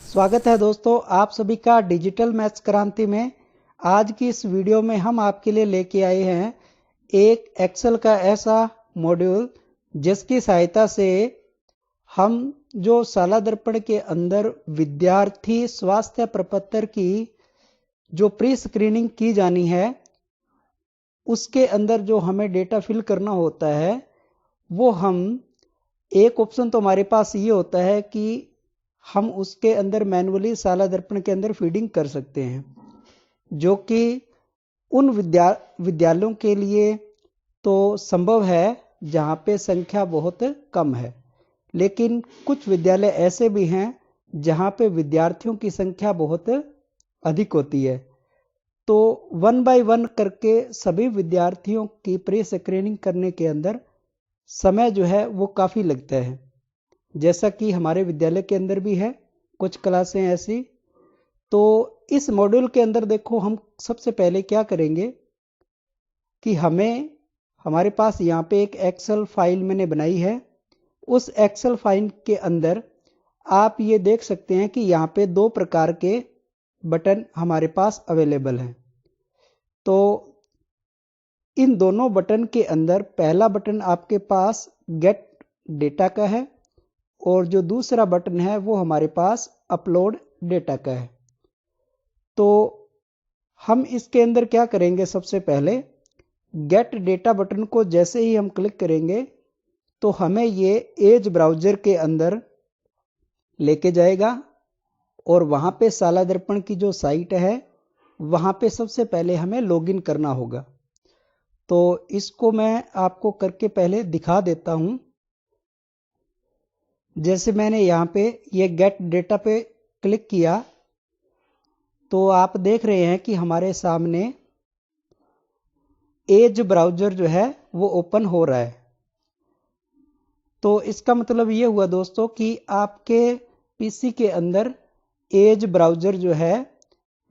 स्वागत है दोस्तों आप सभी का डिजिटल मैथ्स क्रांति में। आज की इस वीडियो में हम आपके लिए लेके आए हैं एक एक्सेल का ऐसा मॉड्यूल जिसकी सहायता से हम जो शाला दर्पण के अंदर विद्यार्थी स्वास्थ्य प्रपत्र की जो प्री स्क्रीनिंग की जानी है उसके अंदर जो हमें डेटा फिल करना होता है वो हम एक ऑप्शन तो हमारे पास ये होता है कि हम उसके अंदर मैनुअली शाला दर्पण के अंदर फीडिंग कर सकते हैं, जो कि उन विद्यालयों के लिए तो संभव है जहाँ पे संख्या बहुत कम है, लेकिन कुछ विद्यालय ऐसे भी हैं जहाँ पे विद्यार्थियों की संख्या बहुत अधिक होती है। तो 1 बाय 1 करके सभी विद्यार्थियों की प्री स्क्रीनिंग करने के अंदर समय जो है वो काफ़ी लगता है, जैसा कि हमारे विद्यालय के अंदर भी है कुछ क्लासें ऐसी। तो इस मॉड्यूल के अंदर देखो हम सबसे पहले क्या करेंगे कि हमारे पास यहाँ पे एक एक्सेल फाइल मैंने बनाई है। उस एक्सेल फाइल के अंदर आप ये देख सकते हैं कि यहाँ पे दो प्रकार के बटन हमारे पास अवेलेबल हैं। तो इन दोनों बटन के अंदर पहला बटन आपके पास गेट डेटा का है और जो दूसरा बटन है वो हमारे पास अपलोड डेटा का है। तो हम इसके अंदर क्या करेंगे, सबसे पहले गेट डेटा बटन को जैसे ही हम क्लिक करेंगे तो हमें ये एज ब्राउज़र के अंदर लेके जाएगा और वहाँ पे शाला दर्पण की जो साइट है वहाँ पे सबसे पहले हमें लॉगिन करना होगा। तो इसको मैं आपको करके पहले दिखा देता हूँ। जैसे मैंने यहाँ पे ये गेट डेटा पे क्लिक किया तो आप देख रहे हैं कि हमारे सामने एज ब्राउज़र जो है वो ओपन हो रहा है। तो इसका मतलब ये हुआ दोस्तों कि आपके पीसी के अंदर एज ब्राउज़र जो है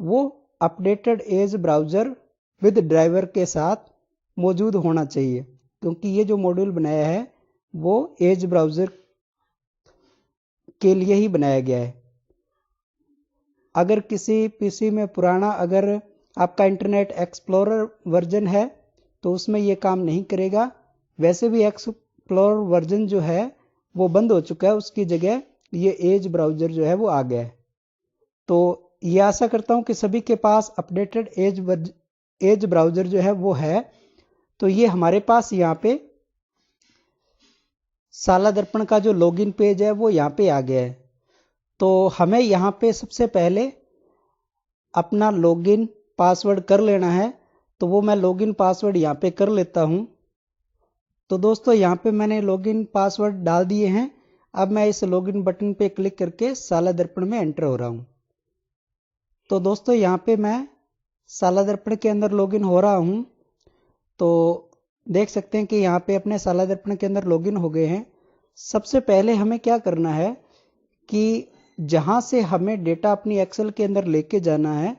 वो updated Edge browser with driver के साथ मौजूद होना चाहिए, क्योंकि ये जो मॉड्यूल बनाया है वो एज ब्राउज़र के लिए ही बनाया गया है। अगर किसी पीसी में पुराना अगर आपका इंटरनेट एक्सप्लोरर वर्जन है तो उसमें ये काम नहीं करेगा। वैसे भी एक्सप्लोरर वर्जन जो है वो बंद हो चुका है, उसकी जगह ये एज ब्राउज़र जो है वो आ गया है। तो ये आशा करता हूँ कि सभी के पास अपडेटेड एज ब्राउज़र जो है वो है। तो ये हमारे पास यहाँ पे शाला दर्पण का जो लॉगिन पेज है वो यहाँ पे आ गया है। तो हमें यहाँ पे सबसे पहले अपना लॉगिन पासवर्ड कर लेना है। तो वो मैं लॉगिन पासवर्ड यहाँ पे कर लेता हूँ। तो दोस्तों यहाँ पे मैंने लॉगिन पासवर्ड डाल दिए हैं। अब मैं इस लॉगिन बटन पे क्लिक करके शाला दर्पण में एंटर हो रहा हूँ। तो दोस्तों यहाँ पे मैं शाला दर्पण के अंदर लॉगिन हो रहा हूँ। तो देख सकते हैं कि यहाँ पे अपने शाला दर्पण के अंदर लॉगिन हो गए हैं। सबसे पहले हमें क्या करना है कि जहाँ से हमें डेटा अपनी एक्सेल के अंदर लेके जाना है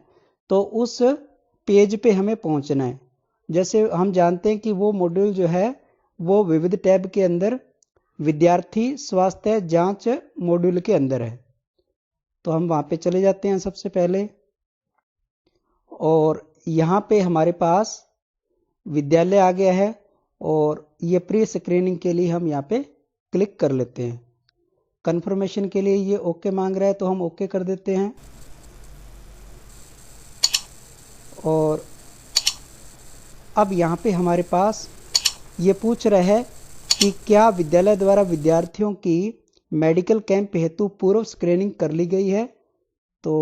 तो उस पेज पे हमें पहुँचना है। जैसे हम जानते हैं कि वो मॉड्यूल जो है वो विविध टैब के अंदर विद्यार्थी स्वास्थ्य जांच मॉड्यूल के अंदर है। तो हम वहाँ पे चले जाते हैं सबसे पहले, और यहाँ पे हमारे पास विद्यालय आ गया है और ये प्री स्क्रीनिंग के लिए हम यहाँ पे क्लिक कर लेते हैं। कंफर्मेशन के लिए ये ओके मांग रहा है तो हम ओके कर देते हैं। और अब यहाँ पे हमारे पास ये पूछ रहा है कि क्या विद्यालय द्वारा विद्यार्थियों की मेडिकल कैंप हेतु पूर्व स्क्रीनिंग कर ली गई है। तो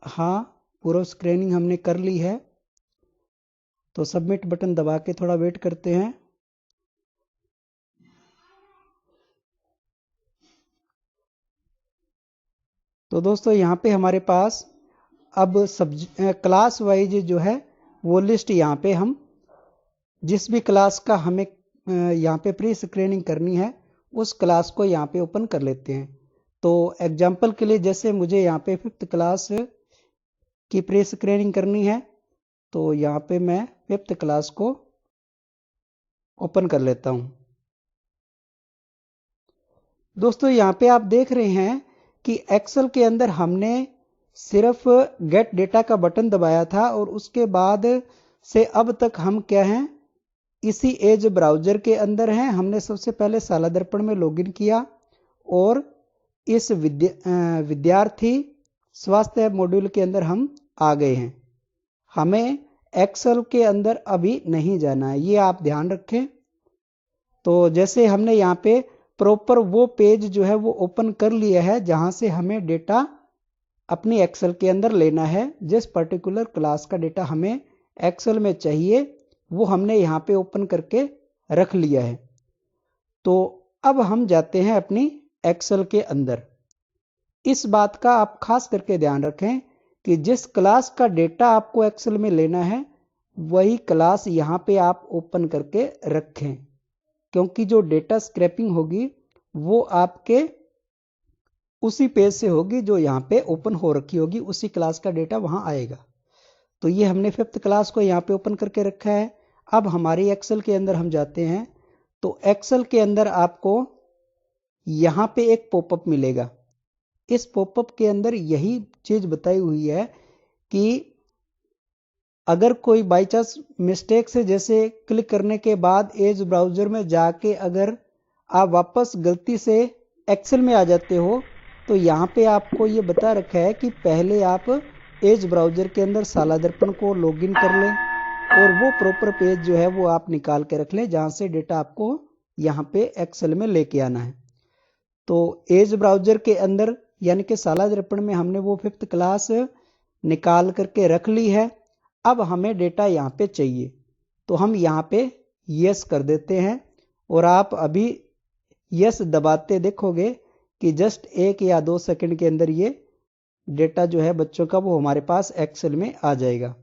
हाँ, पूर्व स्क्रीनिंग हमने कर ली है। तो सबमिट बटन दबा के थोड़ा वेट करते हैं। तो दोस्तों यहाँ पे हमारे पास अब क्लास वाइज जो है वो लिस्ट यहाँ पे हम जिस भी क्लास का हमें यहाँ पे प्री स्क्रीनिंग करनी है उस क्लास को यहाँ पे ओपन कर लेते हैं। तो एग्जाम्पल के लिए जैसे मुझे यहाँ पे 5th क्लास की प्री स्क्रीनिंग करनी है तो यहाँ पे मैं 5th क्लास को ओपन कर लेता हूँ। दोस्तों यहाँ पे आप देख रहे हैं कि एक्सेल के अंदर हमने सिर्फ गेट डेटा का बटन दबाया था और उसके बाद से अब तक हम क्या हैं, इसी एज ब्राउजर के अंदर हैं। हमने सबसे पहले साला दर्पण में लॉगिन किया और इस विद्यार्थी स्वास्थ्य मॉड्यूल के अंदर हम आ गए हैं। हमें एक्सेल के अंदर अभी नहीं जाना है, ये आप ध्यान रखें। तो जैसे हमने यहाँ पे प्रॉपर वो पेज जो है वो ओपन कर लिया है जहां से हमें डेटा अपनी एक्सेल के अंदर लेना है। जिस पर्टिकुलर क्लास का डेटा हमें एक्सेल में चाहिए वो हमने यहाँ पे ओपन करके रख लिया है। तो अब हम जाते हैं अपनी एक्सेल के अंदर। इस बात का आप खास करके ध्यान रखें कि जिस क्लास का डेटा आपको एक्सेल में लेना है वही क्लास यहाँ पे आप ओपन करके रखें, क्योंकि जो डेटा स्क्रैपिंग होगी वो आपके उसी पेज से होगी जो यहाँ पे ओपन हो रखी होगी, उसी क्लास का डेटा वहां आएगा। तो ये हमने 5th क्लास को यहाँ पे ओपन करके रखा है। अब हमारी एक्सेल के अंदर हम जाते हैं तो एक्सेल के अंदर आपको यहाँ पे एक पॉपअप मिलेगा। इस पॉपअप के अंदर यही चीज बताई हुई है कि अगर कोई बाई चांस मिस्टेक से जैसे क्लिक करने के बाद एज ब्राउजर में जाके अगर आप वापस गलती से एक्सेल में आ जाते हो तो यहाँ पे आपको ये बता रखा है कि पहले आप एज ब्राउजर के अंदर साला दर्पण को लॉगिन कर लें और वो प्रॉपर पेज जो है वो आप निकाल के रख लें जहाँ से डेटा आपको यहाँ पे एक्सेल में लेके आना है। तो एज ब्राउजर के अंदर यानी कि साला दर्पण में हमने वो 5th क्लास निकाल करके रख ली है। अब हमें डेटा यहाँ पे चाहिए तो हम यहाँ पे यस कर देते हैं और आप अभी यस दबाते देखोगे कि जस्ट 1 या 2 सेकंड के अंदर ये डेटा जो है बच्चों का वो हमारे पास एक्सेल में आ जाएगा।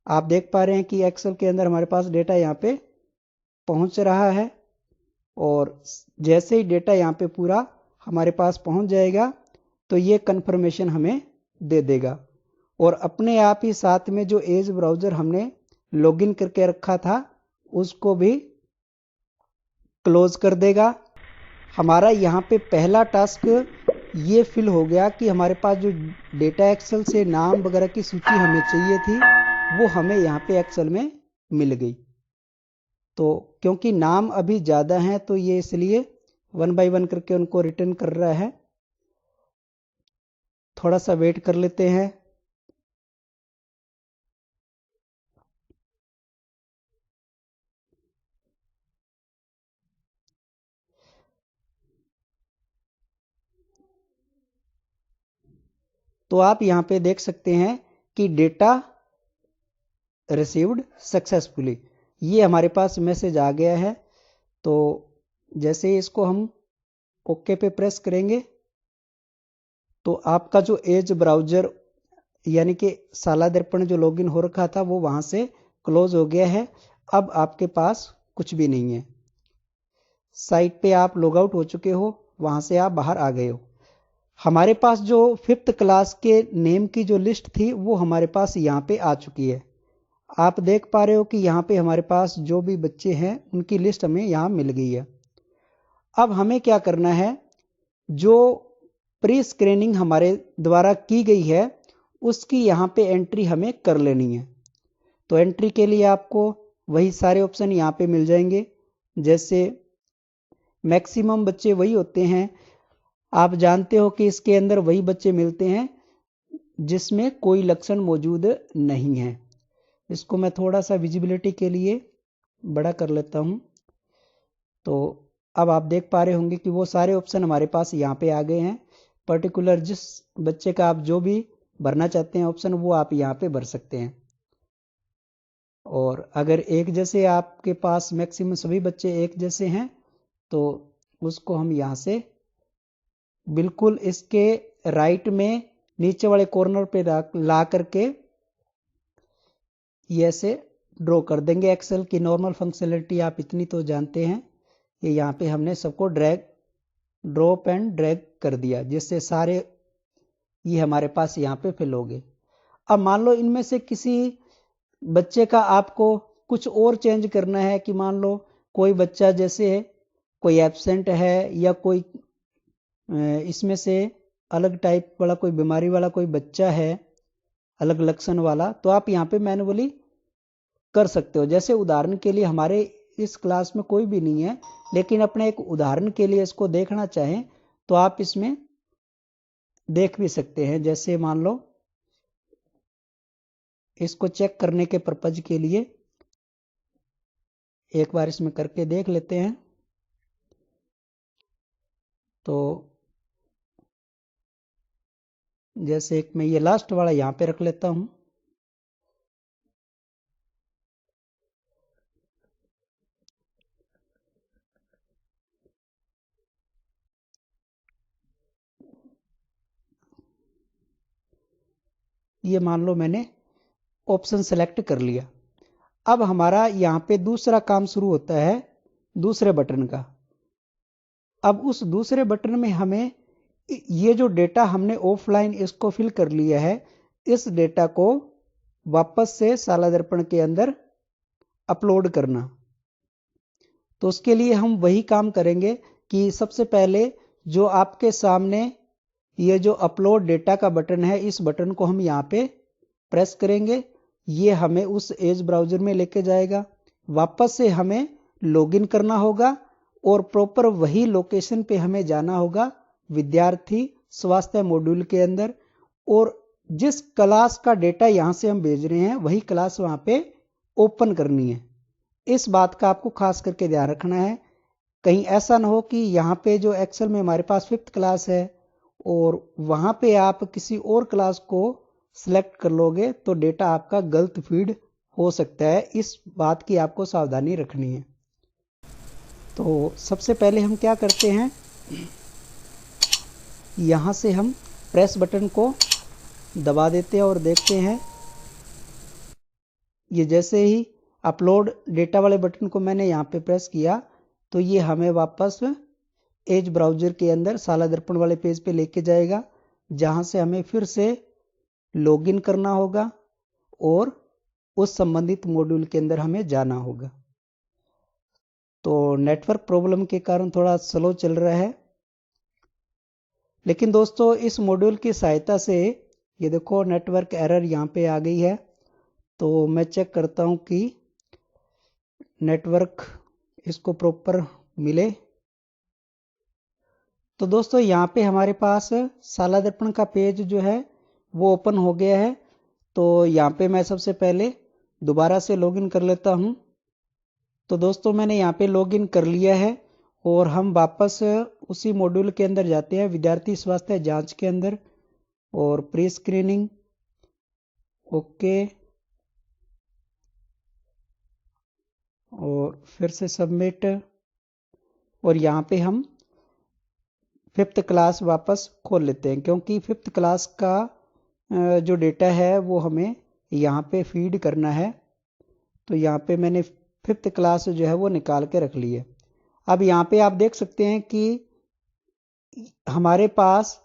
आप देख पा रहे हैं कि एक्सेल के अंदर हमारे पास डेटा यहाँ पे पहुंच रहा है और जैसे ही डेटा यहाँ पे पूरा हमारे पास पहुंच जाएगा तो ये कंफर्मेशन हमें दे देगा और अपने आप ही साथ में जो एज ब्राउजर हमने लॉगिन करके रखा था उसको भी क्लोज कर देगा। हमारा यहाँ पे पहला टास्क ये फिल हो गया कि हमारे पास जो डेटा एक्सेल से नाम वगैरह की सूची हमें चाहिए थी वो हमें यहाँ पे एक्सेल में मिल गई। तो क्योंकि नाम अभी ज़्यादा हैं तो ये इसलिए 1 बाय 1 करके उनको रिटर्न कर रहा है। थोड़ा सा वेट कर लेते हैं। तो आप यहाँ पे देख सकते हैं कि डेटा रिसीव्ड सक्सेसफुली, ये हमारे पास मैसेज आ गया है। तो जैसे ही इसको हम ओके पे प्रेस करेंगे तो आपका जो एज ब्राउजर यानी कि साला दर्पण जो लॉगिन हो रखा था वो वहां से क्लोज हो गया है। अब आपके पास कुछ भी नहीं है। साइट पे आप लॉग आउट हो चुके हो, वहां से आप बाहर आ गए हो। हमारे पास जो 5th क्लास के नेम की जो लिस्ट थी वो हमारे पास यहाँ पे आ चुकी है। आप देख पा रहे हो कि यहाँ पे हमारे पास जो भी बच्चे हैं उनकी लिस्ट हमें यहाँ मिल गई है। अब हमें क्या करना है, जो प्री स्क्रीनिंग हमारे द्वारा की गई है उसकी यहाँ पे एंट्री हमें कर लेनी है। तो एंट्री के लिए आपको वही सारे ऑप्शन यहाँ पे मिल जाएंगे। जैसे मैक्सिमम बच्चे वही होते हैं, आप जानते हो कि इसके अंदर वही बच्चे मिलते हैं जिसमें कोई लक्षण मौजूद नहीं है। इसको मैं थोड़ा सा विजिबिलिटी के लिए बड़ा कर लेता हूं। तो अब आप देख पा रहे होंगे कि वो सारे ऑप्शन हमारे पास यहाँ पे आ गए हैं। पर्टिकुलर जिस बच्चे का आप जो भी भरना चाहते हैं ऑप्शन वो आप यहाँ पे भर सकते हैं। और अगर एक जैसे आपके पास मैक्सिमम सभी बच्चे एक जैसे हैं तो उसको हम यहाँ से बिल्कुल इसके राइट में नीचे वाले कॉर्नर पे ला करके ये ऐसे ड्रॉ कर देंगे। एक्सेल की नॉर्मल फंक्शनलिटी आप इतनी तो जानते हैं। ये यहाँ पे हमने सबको ड्रॉप एंड ड्रैग कर दिया जिससे सारे ये हमारे पास यहाँ पे फिल हो गए। अब मान लो इनमें से किसी बच्चे का आपको कुछ और चेंज करना है कि मान लो कोई बच्चा जैसे कोई एब्सेंट है या कोई इसमें से अलग टाइप वाला कोई बीमारी वाला कोई बच्चा है, अलग लक्षण वाला, तो आप यहाँ पे मैन्युअली कर सकते हो। जैसे उदाहरण के लिए हमारे इस क्लास में कोई भी नहीं है, लेकिन अपने एक उदाहरण के लिए इसको देखना चाहें तो आप इसमें देख भी सकते हैं। जैसे मान लो इसको चेक करने के पर्पज के लिए एक बार इसमें करके देख लेते हैं। तो जैसे एक मैं ये लास्ट वाला यहाँ पे रख लेता हूँ। ये मान लो मैंने ऑप्शन सेलेक्ट कर लिया। अब हमारा यहाँ पे दूसरा काम शुरू होता है दूसरे बटन का। अब उस दूसरे बटन में हमें ये जो डेटा हमने ऑफलाइन इसको फिल कर लिया है, इस डेटा को वापस से साला दर्पण के अंदर अपलोड करना। तो उसके लिए हम वही काम करेंगे कि सबसे पहले जो आपके सामने ये जो अपलोड डेटा का बटन है, इस बटन को हम यहाँ पे प्रेस करेंगे। ये हमें उस एज ब्राउजर में लेके जाएगा। वापस से हमें लॉगिन करना होगा और प्रॉपर वही लोकेशन पे हमें जाना होगा विद्यार्थी स्वास्थ्य मॉड्यूल के अंदर, और जिस क्लास का डेटा यहाँ से हम भेज रहे हैं वही क्लास वहाँ पे ओपन करनी है। इस बात का आपको खास करके ध्यान रखना है। कहीं ऐसा ना हो कि यहाँ पे जो एक्सेल में हमारे पास 5th क्लास है और वहाँ पे आप किसी और क्लास को सिलेक्ट कर लोगे तो डेटा आपका गलत फीड हो सकता है। इस बात की आपको सावधानी रखनी है। तो सबसे पहले हम क्या करते हैं, यहाँ से हम प्रेस बटन को दबा देते हैं और देखते हैं। ये जैसे ही अपलोड डेटा वाले बटन को मैंने यहाँ पे प्रेस किया तो ये हमें वापस एज ब्राउजर के अंदर साला दर्पण वाले पेज पे लेके जाएगा, जहाँ से हमें फिर से लॉगिन करना होगा और उस संबंधित मॉड्यूल के अंदर हमें जाना होगा। तो नेटवर्क प्रॉब्लम के कारण थोड़ा स्लो चल रहा है, लेकिन दोस्तों इस मॉड्यूल की सहायता से ये देखो नेटवर्क एरर यहाँ पे आ गई है। तो मैं चेक करता हूँ कि नेटवर्क इसको प्रॉपर मिले। तो दोस्तों यहाँ पे हमारे पास साला दर्पण का पेज जो है वो ओपन हो गया है। तो यहाँ पे मैं सबसे पहले दोबारा से लॉगिन कर लेता हूँ। तो दोस्तों मैंने यहाँ पे लॉगिन कर लिया है और हम वापस उसी मॉड्यूल के अंदर जाते हैं, विद्यार्थी स्वास्थ्य जांच के अंदर, और प्री स्क्रीनिंग ओके, और फिर से सबमिट, और यहाँ पे हम 5th क्लास वापस खोल लेते हैं क्योंकि 5th क्लास का जो डेटा है वो हमें यहाँ पे फीड करना है। तो यहाँ पे मैंने 5th क्लास जो है वो निकाल के रख ली है। अब यहाँ पे आप देख सकते हैं कि हमारे पास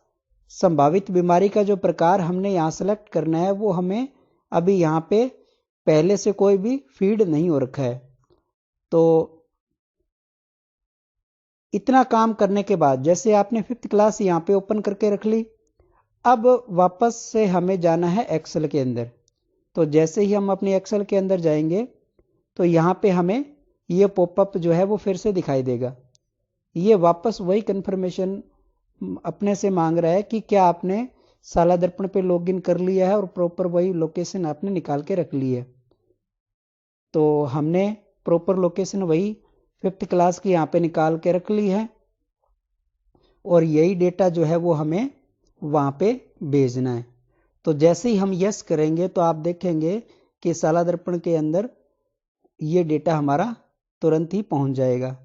संभावित बीमारी का जो प्रकार हमने यहाँ सेलेक्ट करना है वो हमें अभी यहाँ पे पहले से कोई भी फीड नहीं हो रखा है। तो इतना काम करने के बाद जैसे आपने 5th क्लास यहाँ पे ओपन करके रख ली, अब वापस से हमें जाना है एक्सेल के अंदर। तो जैसे ही हम अपनी एक्सेल के अंदर जाएंगे तो यहाँ पे हमें ये पॉपअप जो है वो फिर से दिखाई देगा। ये वापस वही कंफर्मेशन अपने से मांग रहा है कि क्या आपने साला दर्पण पे लॉगिन कर लिया है और प्रॉपर वही लोकेशन आपने निकाल के रख ली है। तो हमने प्रॉपर लोकेशन वही 5th क्लास की यहाँ पे निकाल के रख ली है और यही डेटा जो है वो हमें वहाँ पे भेजना है। तो जैसे ही हम यस करेंगे तो आप देखेंगे कि साला दर्पण के अंदर ये डेटा हमारा तुरंत ही पहुँच जाएगा।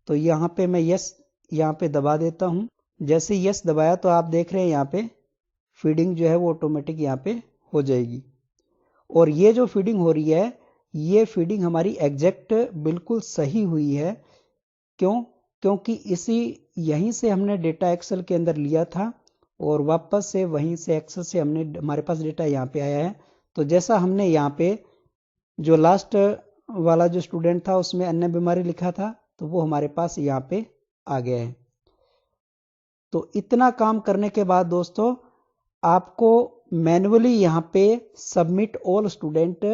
तो यहाँ पे मैं यस यहाँ पे दबा देता हूँ। जैसे यस दबाया तो आप देख रहे हैं यहाँ पे फीडिंग जो है वो ऑटोमेटिक यहाँ पे हो जाएगी। और ये जो फीडिंग हो रही है ये फीडिंग हमारी एग्जैक्ट बिल्कुल सही हुई है। क्योंकि यहीं से हमने डेटा एक्सेल के अंदर लिया था और वापस से वहीं से एक्सेल से हमारे पास डेटा यहाँ पे आया है। तो जैसा हमने यहाँ पे जो लास्ट वाला जो स्टूडेंट था उसमें अन्य बीमारी लिखा था तो वो हमारे पास यहाँ पे आ गया है। तो इतना काम करने के बाद दोस्तों आपको मैन्युअली यहाँ पे सबमिट ऑल स्टूडेंट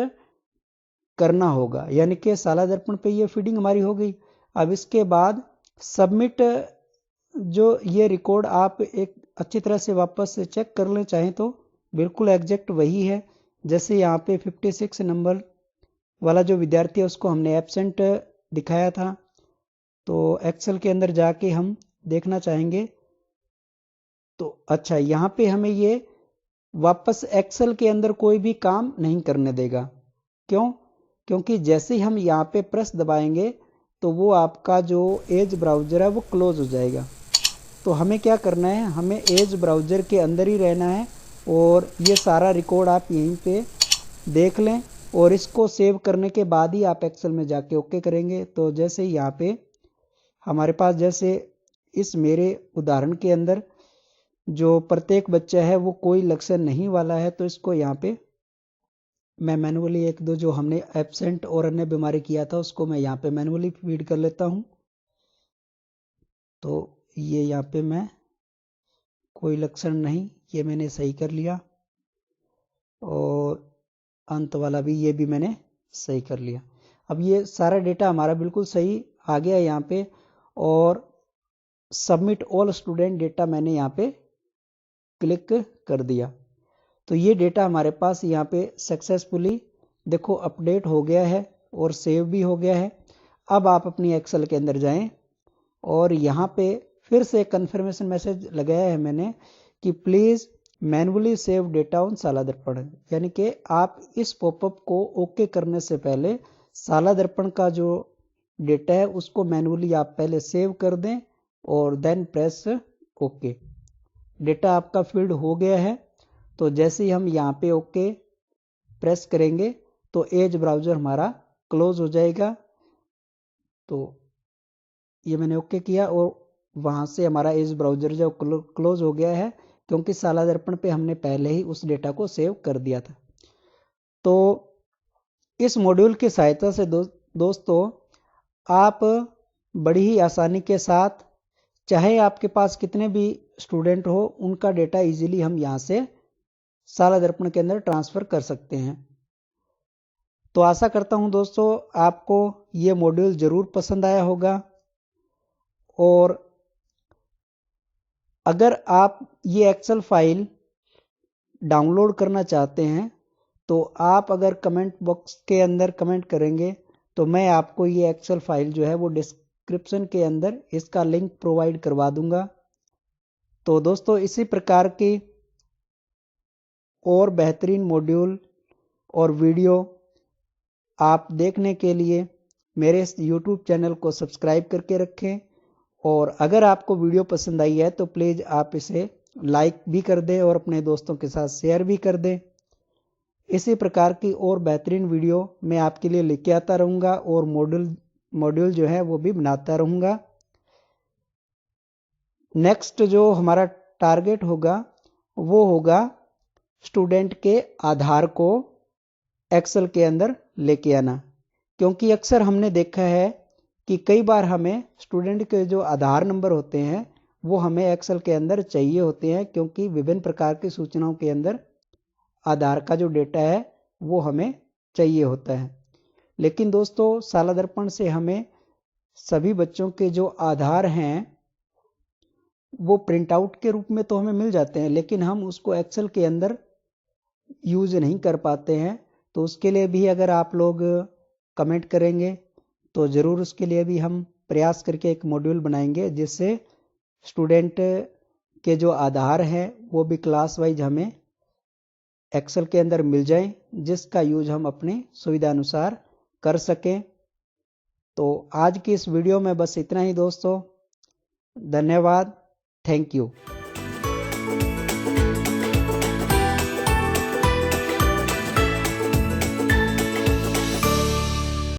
करना होगा, यानी कि साला दर्पण पे ये फीडिंग हमारी हो गई। अब इसके बाद सबमिट जो ये रिकॉर्ड आप एक अच्छी तरह से वापस से चेक कर लें चाहें तो बिल्कुल एग्जैक्ट वही है। जैसे यहाँ पे 56 नंबर वाला जो विद्यार्थी है उसको हमने एब्सेंट दिखाया था, तो एक्सेल के अंदर जाके हम देखना चाहेंगे तो अच्छा यहाँ पे हमें ये वापस एक्सेल के अंदर कोई भी काम नहीं करने देगा। क्यों? क्योंकि जैसे ही हम यहाँ पे प्रेस दबाएंगे तो वो आपका जो एज ब्राउज़र है वो क्लोज हो जाएगा। तो हमें क्या करना है, हमें एज ब्राउज़र के अंदर ही रहना है और ये सारा रिकॉर्ड आप यहीं पे देख लें और इसको सेव करने के बाद ही आप एक्सेल में जाके ओके करेंगे। तो जैसे यहाँ पे हमारे पास जैसे इस मेरे उदाहरण के अंदर जो प्रत्येक बच्चा है वो कोई लक्षण नहीं वाला है, तो इसको यहाँ पे मैं मैनुअली एक दो जो हमने एब्सेंट और अन्य बीमारी किया था उसको मैं यहाँ पे मैनुअली फीड कर लेता हूँ। तो ये यहाँ पे मैं कोई लक्षण नहीं, ये मैंने सही कर लिया और अंत वाला भी ये भी मैंने सही कर लिया। अब ये सारा डेटा हमारा बिल्कुल सही आ गया यहाँ पे और सबमिट ऑल स्टूडेंट डेटा मैंने यहाँ पे क्लिक कर दिया। तो ये डेटा हमारे पास यहाँ पे सक्सेसफुली देखो अपडेट हो गया है और सेव भी हो गया है। अब आप अपनी एक्सेल के अंदर जाएं और यहाँ पे फिर से कंफर्मेशन मैसेज लगाया है मैंने कि please manually save data on साला दर्पण, यानी कि आप इस पॉपअप को ओके करने से पहले साला दर्पण का जो डेटा है उसको मैनुअली आप पहले सेव कर दें और देन प्रेस ओके। डेटा आपका फील्ड हो गया है, तो जैसे ही हम यहाँ पे ओके प्रेस करेंगे तो एज ब्राउज़र हमारा क्लोज हो जाएगा। तो ये मैंने ओके किया और वहाँ से हमारा एज ब्राउज़र जो क्लोज हो गया है क्योंकि साला दर्पण पे हमने पहले ही उस डेटा को सेव कर दिया था। तो इस मॉड्यूल की सहायता से दोस्तों आप बड़ी ही आसानी के साथ चाहे आपके पास कितने भी स्टूडेंट हो उनका डेटा इजीली हम यहाँ से साला दर्पण के अंदर ट्रांसफ़र कर सकते हैं। तो आशा करता हूँ दोस्तों आपको ये मॉड्यूल ज़रूर पसंद आया होगा और अगर आप ये एक्सेल फाइल डाउनलोड करना चाहते हैं तो आप अगर कमेंट बॉक्स के अंदर कमेंट करेंगे तो मैं आपको ये एक्सेल फाइल जो है वो डिस्क्रिप्शन के अंदर इसका लिंक प्रोवाइड करवा दूंगा। तो दोस्तों इसी प्रकार की और बेहतरीन मॉड्यूल और वीडियो आप देखने के लिए मेरे इस YouTube चैनल को सब्सक्राइब करके रखें और अगर आपको वीडियो पसंद आई है तो प्लीज़ आप इसे लाइक भी कर दें और अपने दोस्तों के साथ शेयर भी कर दें। इसी प्रकार की और बेहतरीन वीडियो मैं आपके लिए लेके आता रहूँगा और मॉड्यूल जो है वो भी बनाता रहूँगा। नेक्स्ट जो हमारा टारगेट होगा वो होगा स्टूडेंट के आधार को एक्सेल के अंदर लेके आना, क्योंकि अक्सर हमने देखा है कि कई बार हमें स्टूडेंट के जो आधार नंबर होते हैं वो हमें एक्सेल के अंदर चाहिए होते हैं, क्योंकि विभिन्न प्रकार की सूचनाओं के अंदर आधार का जो डेटा है वो हमें चाहिए होता है। लेकिन दोस्तों साला दर्पण से हमें सभी बच्चों के जो आधार हैं वो प्रिंट आउट के रूप में तो हमें मिल जाते हैं, लेकिन हम उसको एक्सेल के अंदर यूज नहीं कर पाते हैं। तो उसके लिए भी अगर आप लोग कमेंट करेंगे तो ज़रूर उसके लिए भी हम प्रयास करके एक मॉड्यूल बनाएंगे जिससे स्टूडेंट के जो आधार हैं वो भी क्लास वाइज हमें एक्सेल के अंदर मिल जाए, जिसका यूज हम अपनी सुविधा अनुसार कर सकें। तो आज की इस वीडियो में बस इतना ही दोस्तों, धन्यवाद, थैंक यू।